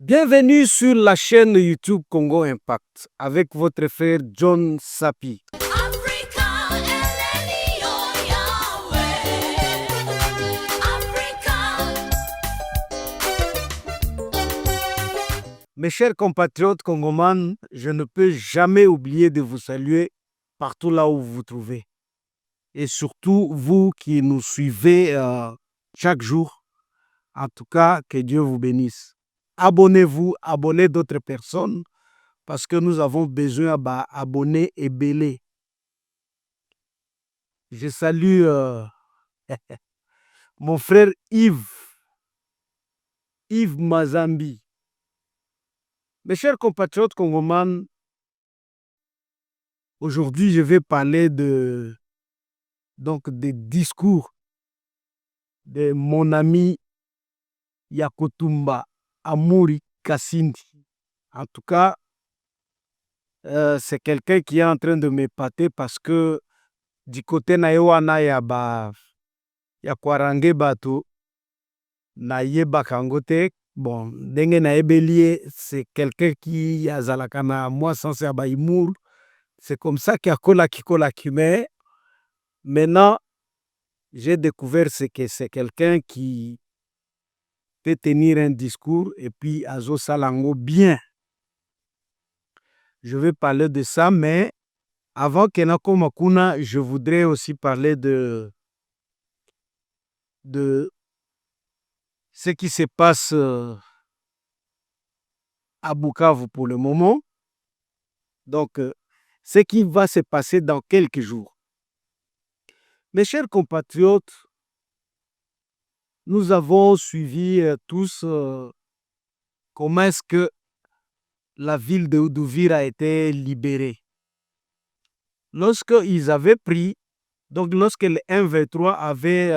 Bienvenue sur la chaîne YouTube Congo Impact avec votre frère John Sapi. Mes chers compatriotes congomans, je ne peux jamais oublier de vous saluer partout là où vous vous trouvez. Et surtout, vous qui nous suivez chaque jour. En tout cas, que Dieu vous bénisse. Abonnez-vous, abonnez d'autres personnes parce que nous avons besoin d'abonnés et belés. Je salue mon frère Yves Mazambi. Mes chers compatriotes congomans, aujourd'hui je vais parler des discours de mon ami Yakotumba Amouri Kassindi. En tout cas, c'est quelqu'un qui est en train de m'épater parce que du côté na wana ya kwarange bato na yebaka yango te. Bon, ndenge na yebelie, c'est quelqu'un qui azalaka na moi sens ya baimour. C'est comme ça qu'il y a kolaki. Mais maintenant, j'ai découvert que c'est quelqu'un qui peut tenir un discours et puis azo salango bien. Je vais parler de ça, mais avant que nakoma kuna, je voudrais aussi parler de ce qui se passe à Bukavu pour le moment. Donc, ce qui va se passer dans quelques jours. Mes chers compatriotes, nous avons suivi tous comment est-ce que la ville de d'Uvira a été libérée. Lorsqu'ils avaient pris, donc lorsque le M23 avait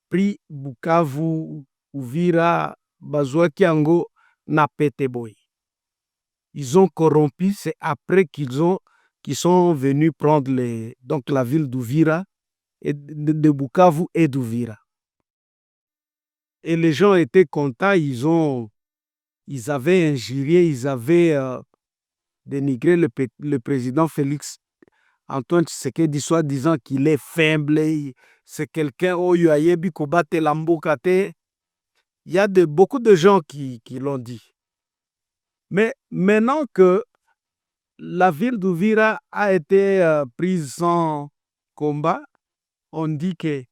pris Bukavu, Uvira, Bazouakiango, Napeteboy, ils ont corrompu, c'est après qu'ils sont venus prendre la ville d'Uvira, et de Bukavu et d'Uvira. Et les gens étaient contents, ils avaient injurié, ils avaient dénigré le président Félix Antoine Tshisekedi, soi-disant qu'il est faible, c'est quelqu'un qui a yebi kobate lambokate. Il y a beaucoup de gens qui l'ont dit. Mais maintenant que la ville d'Uvira a été prise sans combat, on dit que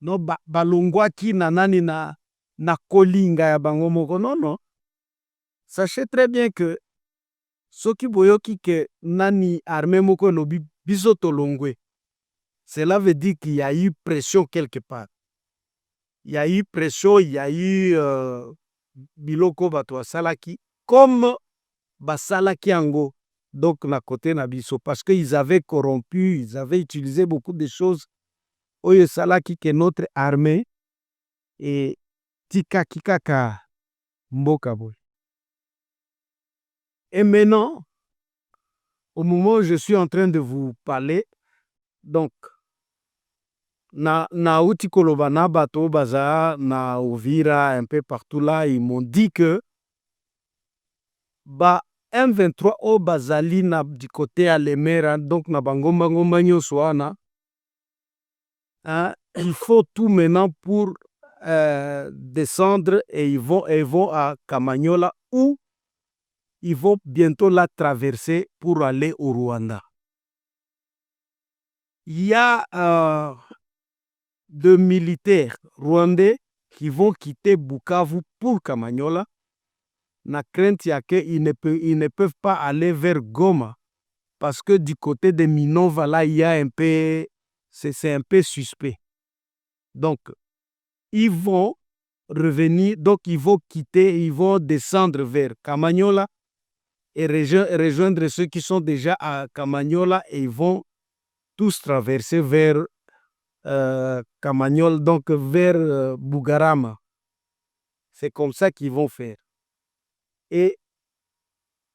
no balongwaki na nani na kolinga ya bango moko. Non. Sachez très bien que soki boyoki ke nani armée moko lobi biso tolongwe, cela veut dire qu'il y a eu pression quelque part. Il y a eu pression, il y a eu biloko bato salaki comme basalaki ango. Donc na côté na biso, parce qu'ils avaient corrompu, ils avaient utilisé beaucoup de choses. Oyo salaki que notre armée et tika kikaka mboka boy. Et maintenant, au moment où je suis en train de vous parler, donc na uti koloba na bato baza na Uvira un peu partout là, ils m'ont dit que M23 au bazali na du côté à Lemera, donc na bangomba nyonso wana, il faut tout maintenant pour descendre et ils vont à Kamanyola où ils vont bientôt la traverser pour aller au Rwanda. Il y a deux militaires rwandais qui vont quitter Bukavu pour Kamanyola. Na crainte ya que ils ne peuvent pas aller vers Goma parce que du côté de Minova là, il y a un peu, c'est un peu suspect. Donc, ils vont revenir, donc ils vont quitter, ils vont descendre vers Kamanyola et rejoindre ceux qui sont déjà à Kamanyola et ils vont tous traverser vers Kamanyola, donc vers Bugarama. C'est comme ça qu'ils vont faire. Et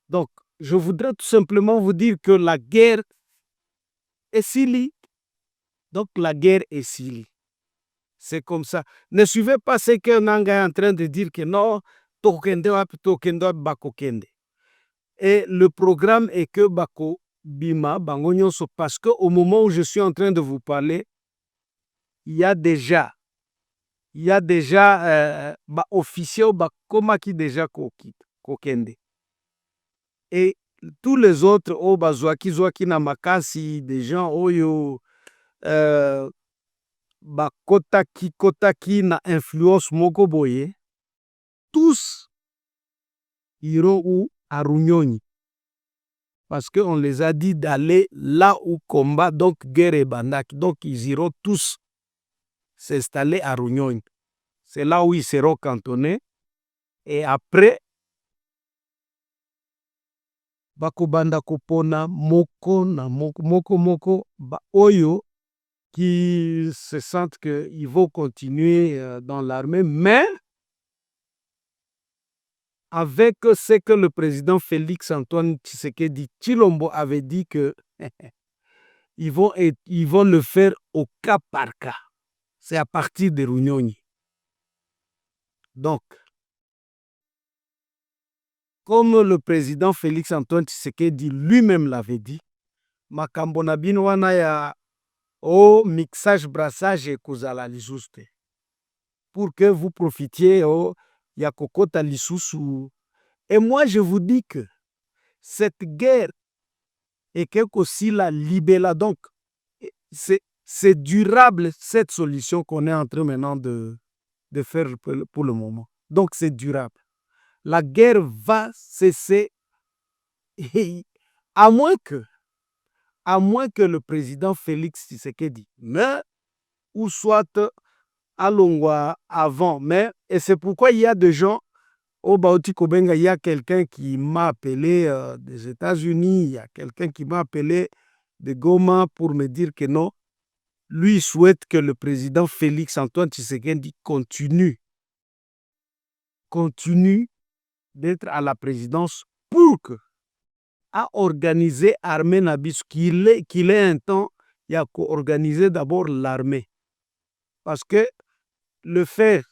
donc, je voudrais tout simplement vous dire que la guerre est scellée. Donc, la guerre est scellée. C'est comme ça. Ne suivez pas ce que Nanga est en train de dire que non, tokende wapi bakokende. Et le programme est que bako bima bango nyonso, parce que au moment où je suis en train de vous parler, il y a déjà ba officiel bakomaki déjà kokende. Et tous les autres oyo bazwaki na makasi, des gens oyo bakotaki na influence moko boye, tous iront où? À Runyonyi. Parce qu'on les a dit d'aller là où combat, donc guerre et bandaki. Donc ils iront tous s'installer à Runyonyi. C'est là où ils seront cantonnés. Et après, bakobanda kopona moko na moko ba oyo qui se sentent qu'ils vont continuer dans l'armée, mais avec ce que le président Félix Antoine Tshisekedi Tshilombo avait dit que ils vont le faire au cas par cas. C'est à partir de Runyonyi. Donc, comme le président Félix Antoine Tshisekedi lui-même l'avait dit, makambo na bino wana ya mixage brassage ekozala lisusu te, pour que vous profitiez ya kokota lisusu. Et moi je vous dis que cette guerre est la libella, donc c'est durable cette solution qu'on est en train maintenant de faire pour le moment. Donc c'est durable. La guerre va cesser à moins que le président Félix Tshisekedi meure ou soit Alongwa avant. Mais, et c'est pourquoi il y a des gens au Baoti Kobenga, il y a quelqu'un qui m'a appelé des États-Unis, il y a quelqu'un qui m'a appelé de Goma pour me dire que non, lui il souhaite que le président Félix Antoine Tshisekedi continue d'être à la présidence pour que à organiser l'armée Nabis, qu'il ait un temps, il y a qu'organiser d'abord l'armée. Parce que le faire,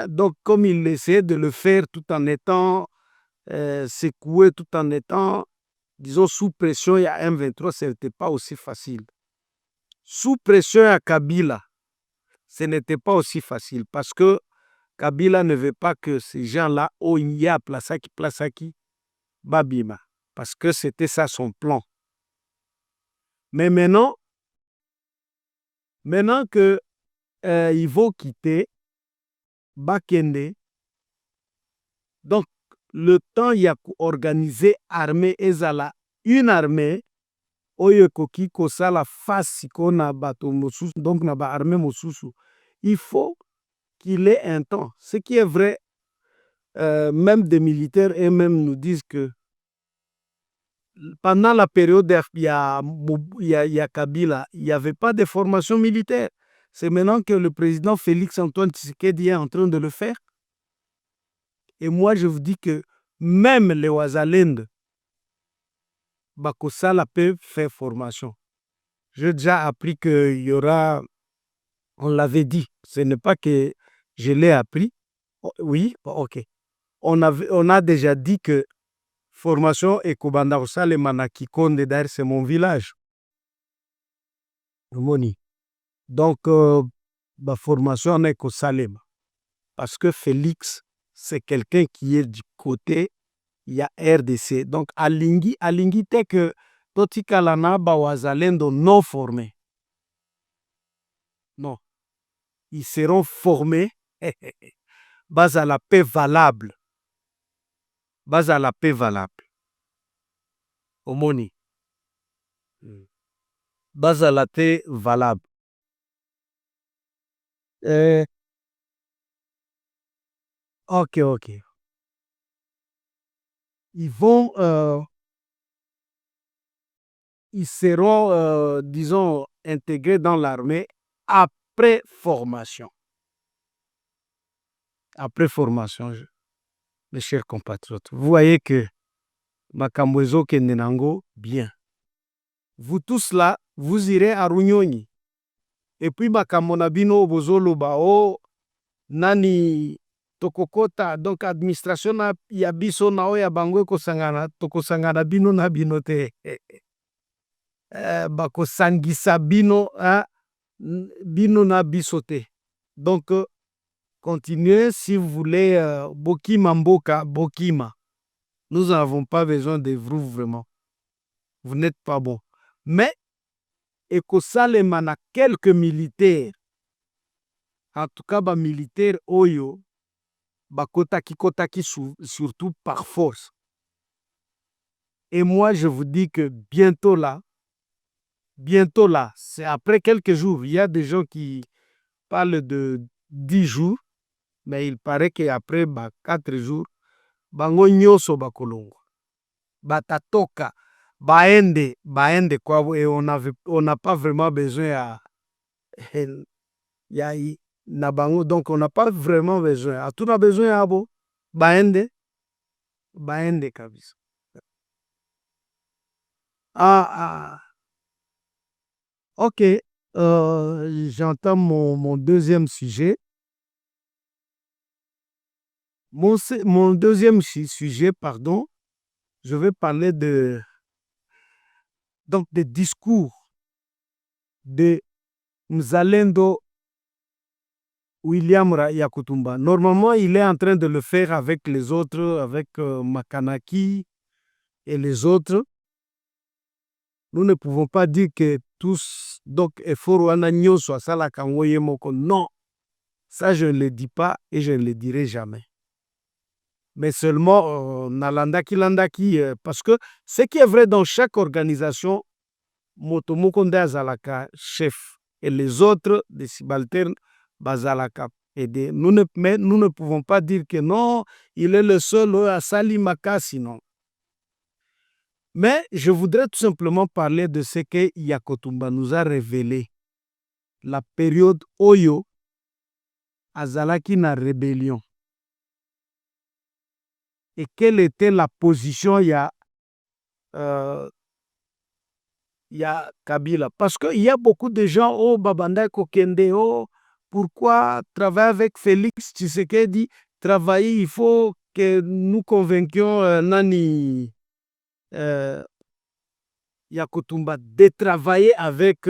donc comme il essaie de le faire tout en étant secoué, tout en étant, disons, sous pression, il y a M23, ce n'était pas aussi facile. Sous pression à Kabila, ce n'était pas aussi facile parce que Kabila ne veut pas que ces gens-là, Oya, Plasaki, Babima, parce que c'était ça son plan. Mais maintenant que ils vont quitter Bakende, donc le temps il y a organisé armée ezala une armée oyo koki kosala face kona bato mosusu, donc na ba armée mosusu, il faut qu'il ait un temps. Ce qui est vrai, même des militaires eux-mêmes nous disent que pendant la période il y a Kabila, il n'y avait pas de formation militaire. C'est maintenant que le président Félix Antoine Tshisekedi est en train de le faire. Et moi, je vous dis que même les Wazalendo, Bakosala peut faire formation. J'ai déjà appris qu'il y aura, on l'avait dit, ce n'est pas que je l'ai appris. Oui, ok. On a déjà dit que formation et Kobanda Osale Manakikonde, d'ailleurs, c'est mon village. Moni. Donc, la formation est au Salem. Parce que Félix, c'est quelqu'un qui est du côté, il y a RDC. Donc, Alingi t'es que Totika Lana Bawazalendo non formés. Non. Ils seront formés base à la paix valable. Base à la paix valable. Omoni. Base à la paix valable. Ok. Ils vont, ils seront, disons, intégrés dans l'armée après formation. Après formation, mes chers compatriotes, vous voyez que Makamwezo Kendenango, bien. Vous tous là, vous irez à Runyonyi. Et puis Makamona Bino Bozolo Bao, Nani tokokota donc administration na ya biso na oyo ya bango ekosangana tokosangana bino na bino te bakosangisa bino bino na biso te. Donc continuez si vous voulez bokima mboka bokima. Nous n'avons pas besoin de vous vraiment. Vous n'êtes pas bon. Mais ekosalema na quelques militaires. En tout cas, militaires oyo bakotaki surtout par force. Et moi, je vous dis que bientôt là, c'est après quelques jours. Il y a des gens qui parlent de 10 jours, mais il paraît qu'après 4 jours, bango nyoso bakolongwa. Batatoka, baende quoi, et on n'a pas vraiment besoin na bango, donc on n'a pas vraiment besoin. On a besoin abo, baende kabisa. Ok, j'entends mon deuxième sujet. Mon deuxième sujet, pardon, je vais parler des discours de Mzalendo William Yakutumba. Normalement, il est en train de le faire avec les autres, avec Makanaki et les autres. Nous ne pouvons pas dire que tous, donc, non, ça je ne le dis pas et je ne le dirai jamais. Mais seulement, nalandaki, parce que ce qui est vrai dans chaque organisation, Motomokonde Azalaka, chef, et les autres, des subalternes, Bazalaka. Mais nous ne pouvons pas dire que non, il est le seul à Salimaka, sinon. Mais je voudrais tout simplement parler de ce que Yakutumba nous a révélé. La période Oyo, Azalaki na rébellion. Et quelle était la position il y a Kabila. Parce qu'il y a beaucoup de gens, Babanda Kokende, pourquoi travailler avec Félix Tshisekedi, travailler, il faut que nous convainquions Nani Yakutumba de travailler avec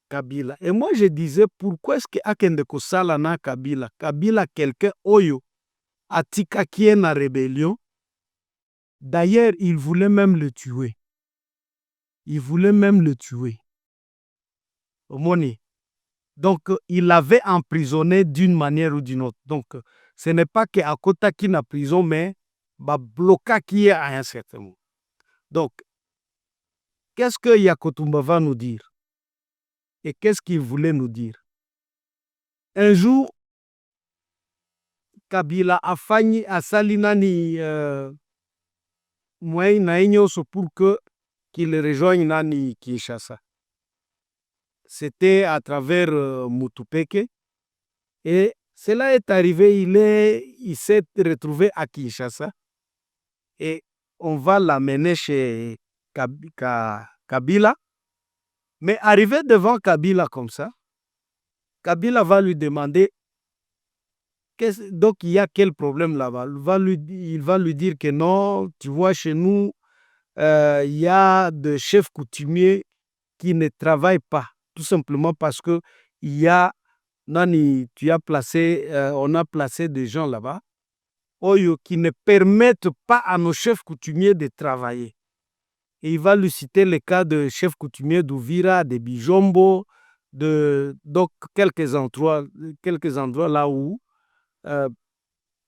Kabila. Et moi, je disais, pourquoi est-ce que Akende Kosala na Kabila? Kabila, quelqu'un, Oyo, Atika qui est en rébellion. D'ailleurs, il voulait même le tuer. Omoni. Donc, il l'avait emprisonné d'une manière ou d'une autre. Donc, ce n'est pas qu'Akota qui n'a prison, mais bloqué qui est à un certain moment. Donc, qu'est-ce que Yakutumba va nous dire? Et qu'est-ce qu'il voulait nous dire? Un jour, Kabila a failli à Salinani pour qu'il rejoigne Nani Kinshasa. C'était à travers Mutupeke. Et cela est arrivé, il s'est retrouvé à Kinshasa. Et on va l'amener chez Kabila. Mais arrivé devant Kabila comme ça, Kabila va lui demander, donc il y a quel problème là-bas? Il va lui dire que non, tu vois, chez nous, il y a des chefs coutumiers qui ne travaillent pas, tout simplement parce que il y a, on a placé des gens là-bas qui ne permettent pas à nos chefs coutumiers de travailler. Et il va lui citer le cas de chefs coutumiers d'Ouvira, de Bijombo, donc quelques endroits là où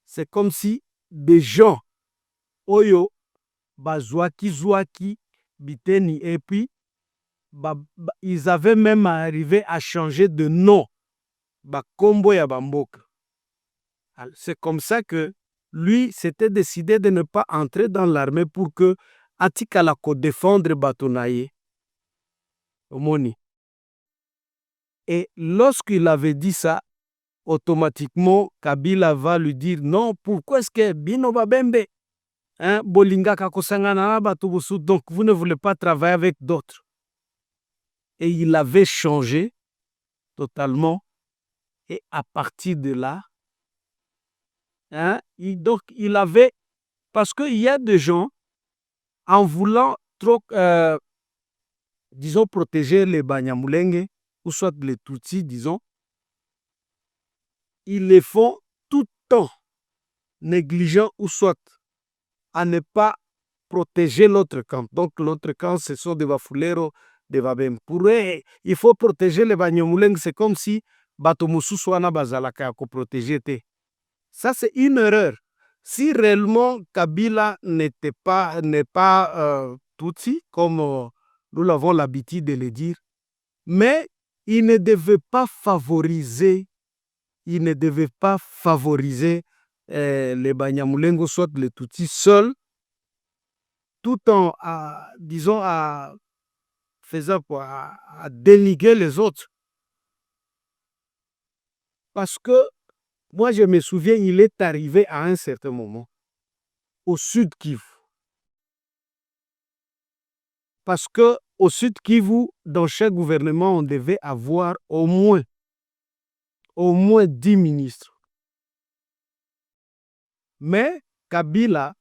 c'est comme si des gens Oyo Zouaki, Biteni, et puis ils avaient même arrivé à changer de nom. Kombo ya Bamboka. C'est comme ça que lui s'était décidé de ne pas entrer dans l'armée pour que Atikala ko défendre Batonaye. Omoni. Et lorsqu'il avait dit ça, automatiquement, Kabila va lui dire non, pourquoi est-ce que Bino Babembe, Bolinga Kakosangana Batubusu, donc vous ne voulez pas travailler avec d'autres. Et il avait changé totalement. Et à partir de là, Hein? Donc, il avait... Parce qu'il y a des gens, en voulant trop, disons, protéger les Banyamulenge, ou soit les Tutsis, disons, ils les font tout en négligeant, ou soit à ne pas protéger l'autre camp. Donc, l'autre camp, ce sont des Bafulero, des Babem. Pour eux, il faut protéger les Banyamulenge. C'est comme si Batomusu Swana Bazalaka ko protéger. Ça, c'est une erreur. Si réellement Kabila n'est pas Tutsi, comme nous l'avons l'habitude de le dire, mais il ne devait pas favoriser, les Banyamulenge, soit les Tutsis seuls, tout en, disons, faisant quoi, à dénigrer les autres. Parce que moi, je me souviens, il est arrivé à un certain moment au Sud Kivu. Parce que au Sud Kivu, dans chaque gouvernement, on devait avoir au moins 10 ministres. Mais Kabila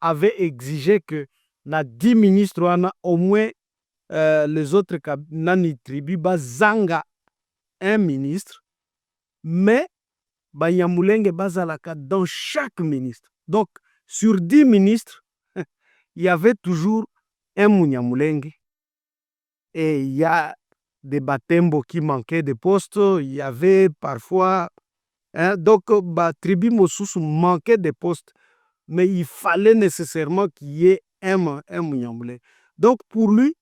avait exigé que na 10 ministres, on a au moins les autres nani tribu bazanga un ministre, mais Banyamulenge bazalaka dans chaque ministre. Donc, sur 10 ministres, il y avait toujours un Munyamulenge. Et il y a des Batembo qui manquaient de postes. Il y avait parfois... Hein, donc, tribu Mosusu manquait de postes. Mais il fallait nécessairement qu'il y ait un Munyamulenge. Donc, pour lui,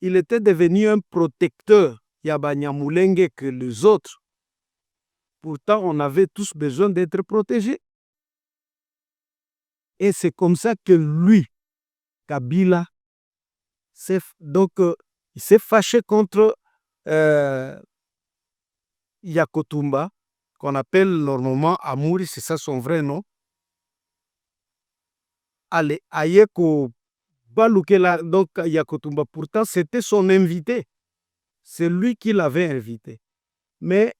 il était devenu un protecteur. Il y a Banyamulenge que les autres. Pourtant, on avait tous besoin d'être protégés. Et c'est comme ça que lui, Kabila, donc, il s'est fâché contre Yakotumba, qu'on appelle normalement Amouri, c'est ça son vrai nom. Allez, Ayeko Balukela, donc Yakotumba, pourtant c'était son invité. C'est lui qui l'avait invité. Mais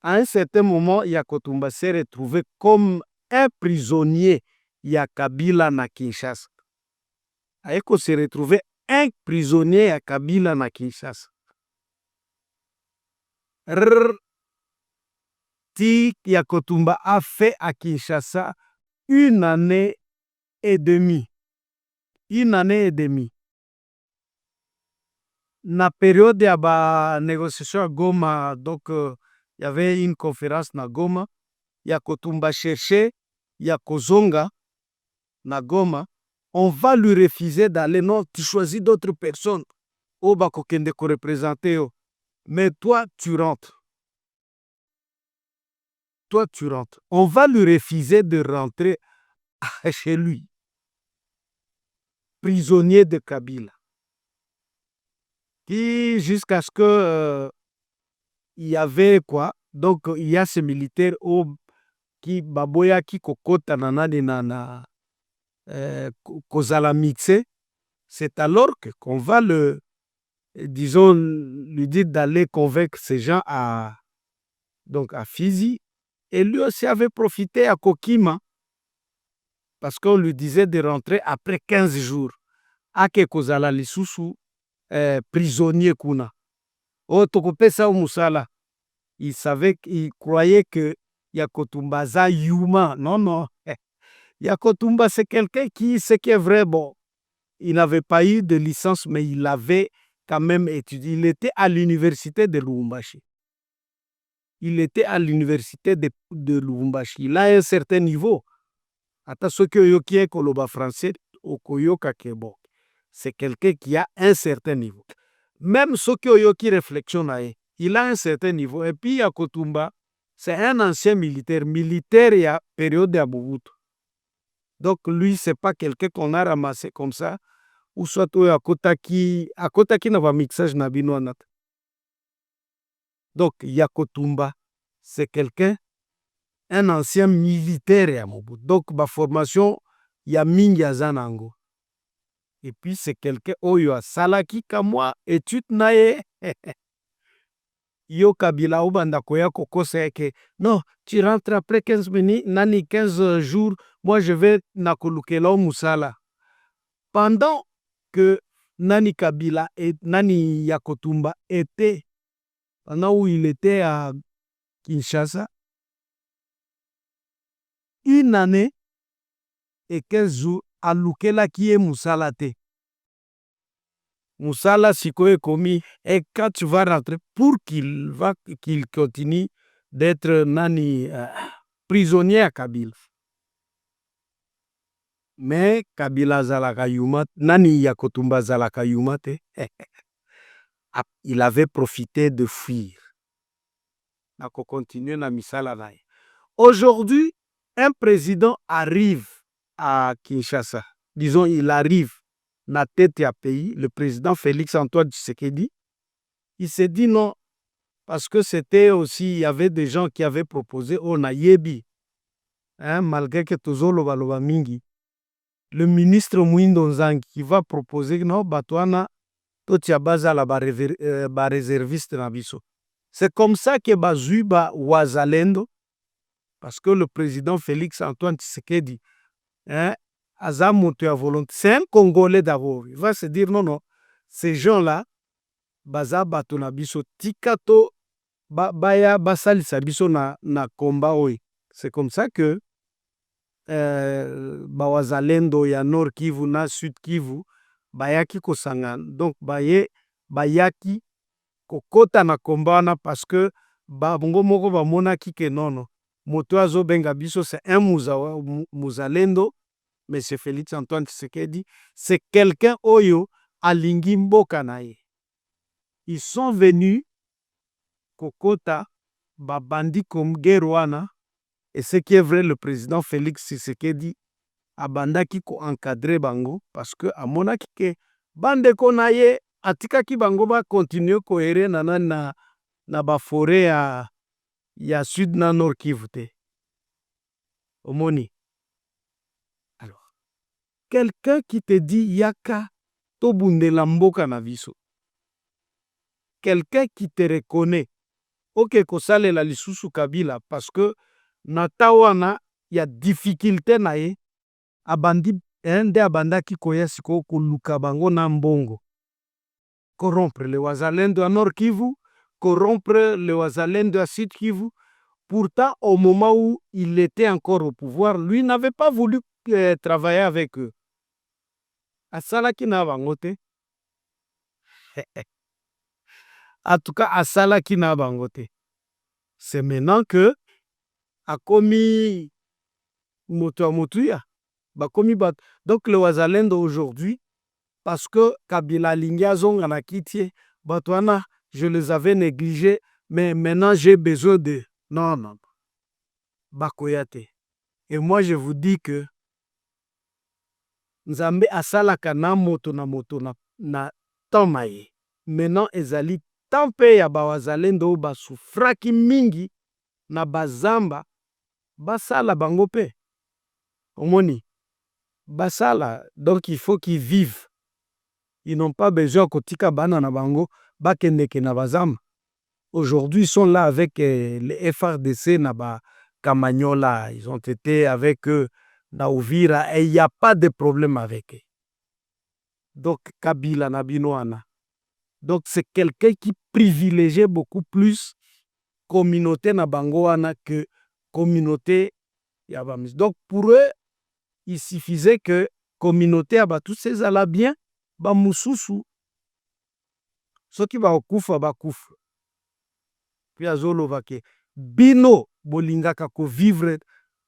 à un certain moment, Yakotumba s'est retrouvé comme un prisonnier Kabila na Kinshasa. Ayeko s'est retrouvé un prisonnier à Kabila na Kinshasa. Yakotumba a fait à Kinshasa 1 année et demie. 1 année et demie. Na période de négociation à Goma, donc il y avait une conférence na Goma. Yakotumba cherchait Yakozonga na Goma. On va lui refuser d'aller. Non, tu choisis d'autres personnes. Oh, bakokende ko représenter. Mais toi, tu rentres. Toi, tu rentres. On va lui refuser de rentrer chez lui. Prisonnier de Kabila. Qui, jusqu'à ce que il y avait quoi? Donc, il y a ces militaires qui baboya qui kokota nanani nana kozala mixé. C'est alors qu'on va disons, lui dire d'aller convaincre ces gens à Fizi. Et lui aussi avait profité à Kokima parce qu'on lui disait de rentrer après 15 jours. Ake kozala lisusu prisonnier kuna. Oh, tokopesa musala. Il croyait que Yakotumba za humain. Non, non. Yakotumba, c'est quelqu'un qui est vrai. Bon, il n'avait pas eu de licence, mais il avait quand même étudié. Il était à l'université de Lubumbashi. Il était à l'université de Lubumbashi. Il a un certain niveau. Ata soki oyoki ekoloba français, okoyoka ke bon. C'est quelqu'un qui a un certain niveau. Même soki oyoki réflexion nae, il a un certain niveau. Et puis Yakotumba, c'est un ancien militaire. Militaire, il y a période de Mobutu. Donc lui, c'est pas quelqu'un qu'on a ramassé comme ça. Ou soit akotaki na ba mixage na bino anat. Donc Yakotumba, c'est quelqu'un, un ancien militaire ya Mobutu. Donc ba formation ya mingi azanango. Et puis c'est quelqu'un oyo asalaki kamwa étude nae. yo Kabila obanda koya kokosa yake non tu rentres après 15 minutes nani 15 jours moi je vais nakolukela musala pendant que nani Kabila et nani Yakotumba était pendant où il était à Kinshasa une année et 15 jours alukelaki ye musala te musala sikoyo ekomi et quand tu vas rentrer pour qu'il continue d'être nani prisonnier à Kabila mais Kabila azalaka yuma nani Yakotumba azalaka yuma te il avait profité de fuir nako continuer na misala na ye. Aujourd'hui un président arrive à Kinshasa, disons il arrive na tête ya pays, le président Félix Antoine Tshisekedi, il s'est dit non, parce que c'était aussi, il y avait des gens qui avaient proposé, oh na yebi, hein, malgré que tozoloba loba mingi, le ministre Mwindo Nzangi qui va proposer non, batouana, totia baza la ba réserviste na biso. C'est comme ça que bazui ba wazalendo, parce que le président Félix Antoine Tshisekedi, hein, Azamoto à volonté. C'est un Congolais d'abord. Il va se dire non, non. Ces gens-là, baza batona biso tikato baya basali sabiso na komba oi. C'est comme ça que bawazalendo ya Nord Kivu na Sud Kivu bayaki kosanga. Donc bayaki kokota na komba wana parce que bongo moko bamonaki ke non non. Moto azo benga biso c'est un muzalendo. M. Félix Antoine Tshisekedi, c'est quelqu'un oyo alingi mboka na ye. Ils sont venus kokota babandi comme Gerouana et ce qui est vrai le président Félix Tshisekedi abandaki ko encadrer bango parce que amonaki ke bande ko na ye atikaki bango ba continuer ko ere na ba forêt ya Sud na Nord Kivu te. Omoni. Quelqu'un qui te dit yaka tobundela mboka na biso. Quelqu'un qui te reconnaît. Ok kosalela lisusu Kabila parce que nata wana ya difficulté na ye abandi nde abandaki koya siko koluka bango na mbongo. Corrompre le wazalendo à Nord Kivu, corrompre le wazalendo à Sud Kivu. Pourtant au moment où il était encore au pouvoir, lui n'avait pas voulu travailler avec eux. Asalaki na bango te. En tout cas, asalaki na bango te. C'est maintenant que akomi moto a motuya. Bakomi bat. Donc le wazalendo aujourd'hui, parce que Kabila Lingia zonga na kitie, batwana, je les avais négligés, mais maintenant j'ai besoin de. Non, non. Bakoyate. Et moi je vous dis que Nzambe asalaka na moto na tomaye. Maintenant ezali tampe ya bawazalendo basufraki mingi na bazamba basala bango pe. Omoni basala donc il faut qu'ils vivent. Ils n'ont pas besoin kotika bana na bango bakendeke na bazamba. Aujourd'hui ils sont là avec les FRDC na ba Kamanyola, ils ont été avec eux na Uvira et il n'y a pas de problème avec eux. Donc Kabila Nabinoana. Donc c'est quelqu'un qui privilégiait beaucoup plus communauté na bangoana que communauté yabamis. Donc pour eux, il suffisait que communauté abatou ces ala bien ba mususu. Ce qui va okufa ba kufa. Puis azolo vake bino bolingaka ko vivre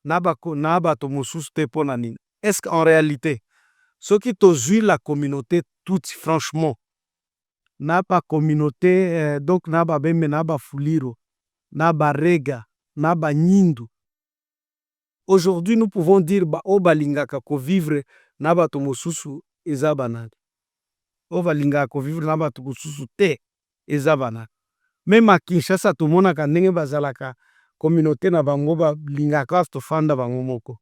na bato mususu te pona nini. Est-ce qu'en réalité ce qui tozui la communauté toute franchement naba communauté donc naba bembe naba fuliro naba rega naba nyindu. Aujourd'hui nous pouvons dire ba obalingaka ko vivre naba to mususu ezabanade. Obalingaka ko vivre naba to mususu te ezabanade. Même à Kinshasa tout mona ka ndenge bazalaka communauté na bango ba lingaka to fanda bango moko.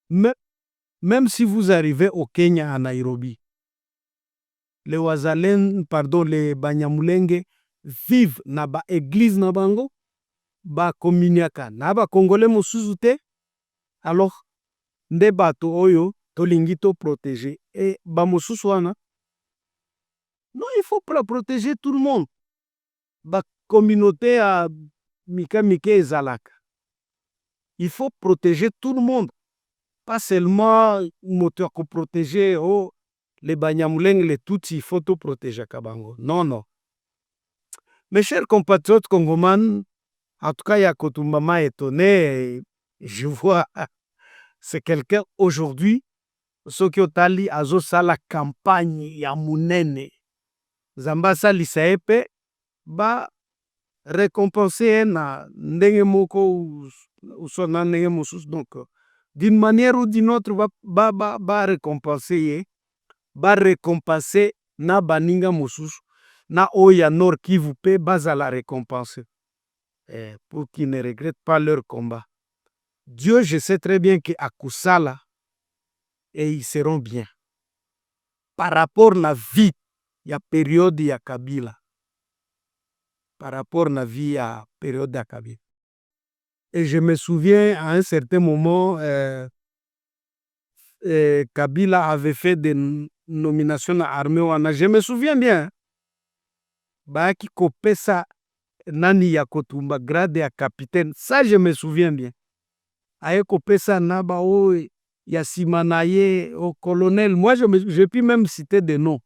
Même si vous arrivez au Kenya à Nairobi, les Banyamulenge vive na ba église na bango, ba communiaka na ba congolais mosusu te. Alors nde bato oyo tolingi to protéger et ba mosusu wana non, il faut protéger tout le monde. Ba communauté ya mike mike ezalaka, il faut protéger tout le monde, pas seulement moto ya koprotege o les Banyamulenge, les Tutsi, il faut tout protéger Kabango. Non, non. Mes chers compatriotes congomans, en tout cas, Yakotumba m'a étonné. Je vois, c'est quelqu'un aujourd'hui, ce qui otali azo sala campagne ya munene. Zamba sali saepe ba récompenser na ndenge moko ou sona ndenge mosusu. Donc, d'une manière ou d'une autre, ba récompenser ba récompenser na baninga mosusu na oya Nord Kivu pe bazala récompenser pour qu'ils ne regrettent pas leur combat. Dieu, je sais très bien que akusala et ils seront bien. Par rapport na vie, il y a période ya Kabila. Par rapport na vie à période ya Kabila. Et je me souviens à un certain moment, Kabila avait fait des nominations à l'armée wana. Je me souviens bien. Baki kopesa nani ya kotumba grade ya capitaine. Ça, je me souviens bien. Aye kopesa naba o ya simanaye au colonel. Moi, je puis même citer des noms.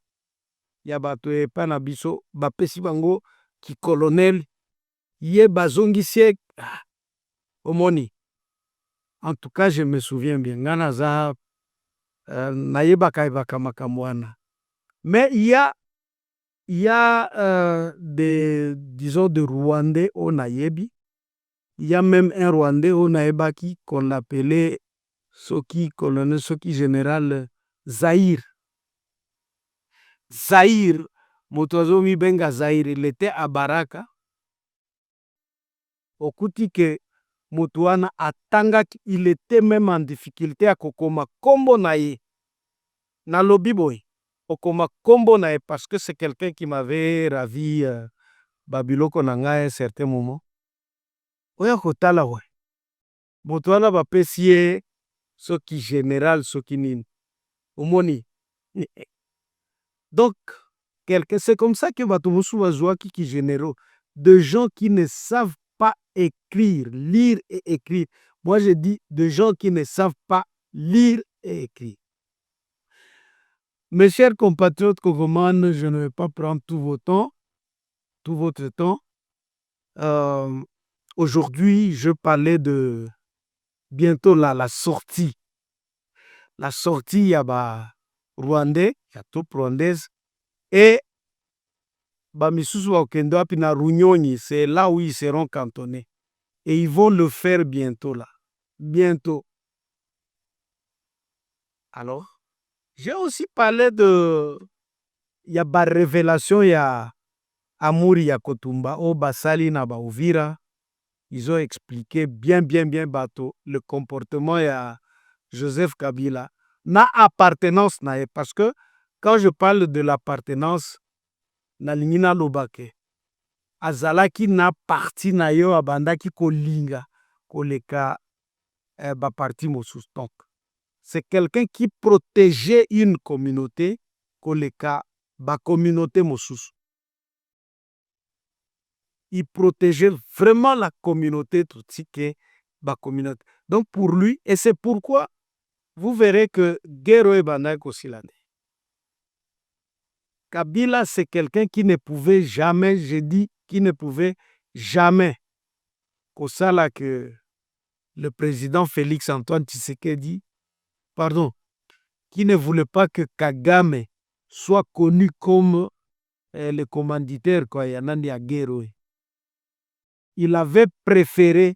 Ya bato e panabiso, bapesi bango ki colonel. Ye bazongi siek. Omoni. En tout cas, je me souviens bien. Ngana za naye baka makamwana. Mais il y a disons, des Rwandais au Nayebi. Il y a même un Rwandais au Naebaki qu'on appelait Soki, colonel Soki général Zahir. Zahir, Motozomi Benga Zahir, il était à Baraka. Okuti que Motuana Atangak, il était même en difficulté à Kokoma Kombo Naye. Na Lobiboy. Kokoma Kombo Naye, parce que c'est quelqu'un qui m'avait ravi Babiloko Nanga à un certain moment. Oya kotala we. Motuana bapesi soki général soki nini. Omoni. Donc, c'est comme ça que Batomusu Wazouaki qui généraux. De gens qui ne savent pas écrire, lire et écrire. Moi, je dis de gens qui ne savent pas lire et écrire. Mes chers compatriotes congomans, je ne vais pas prendre tout votre temps. Aujourd'hui, je parlais de bientôt la sortie. La sortie, il y a Rwandais, il y a top Rwandaise, et Bamisusu wa Okendo api na Runyonyi, c'est là où ils seront cantonnés. Et ils vont le faire bientôt là. Bientôt. Alors, j'ai aussi parlé de il y a ba révélation, il y a Amuri ya Kotumba, au Basali na ba Uvira. Ils ont expliqué bien bateau le comportement ya Joseph Kabila. Na appartenance na ye, parce que quand je parle de l'appartenance, na lingina lobake. Azalaki na parti na yo abandaki kolinga koleka ba parti mosusu. Donc, c'est quelqu'un qui protégeait une communauté koleka ba communauté mosusu. Il protégeait vraiment la communauté tutsi que ba communauté. Donc pour lui, et c'est pourquoi vous verrez que Guerre Ebandaki aussi l'année. Kabila, c'est quelqu'un qui ne pouvait jamais, je dis, qui ne pouvait jamais, qu'au sala que le président Félix Antoine Tshisekedi, pardon, qui ne voulait pas que Kagame soit connu comme le commanditaire, quoi, Yanandi Aguero. Il avait préféré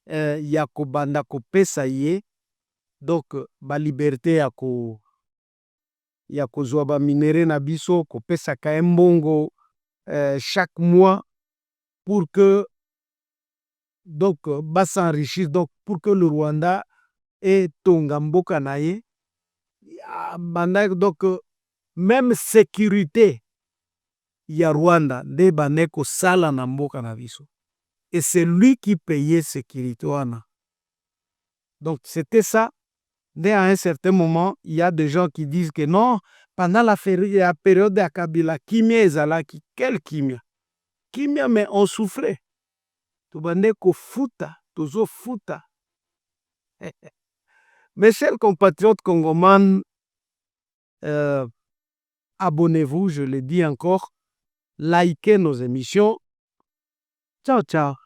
Yakobanda Kopesa ye, donc ba liberté ya kozwa ba minere na biso kopesa ka mbongo chaque mois pour que donc bas s'enrichir, donc pour que le Rwanda ait tonga mboka na ye. Donc même sécurité ya Rwanda nde bane kosala na mboka na biso. Et c'est lui qui payait sécurité wana. Donc c'était ça. Dès à un certain moment, il y a des gens qui disent que non, pendant la période de Kabila, kimia ezalaki, quel kimia? Kimia, mais on souffrait. Tubande ko futa, tozo futa. Mes chers compatriotes congomans, abonnez-vous, je le dis encore, likez nos émissions. Ciao, ciao.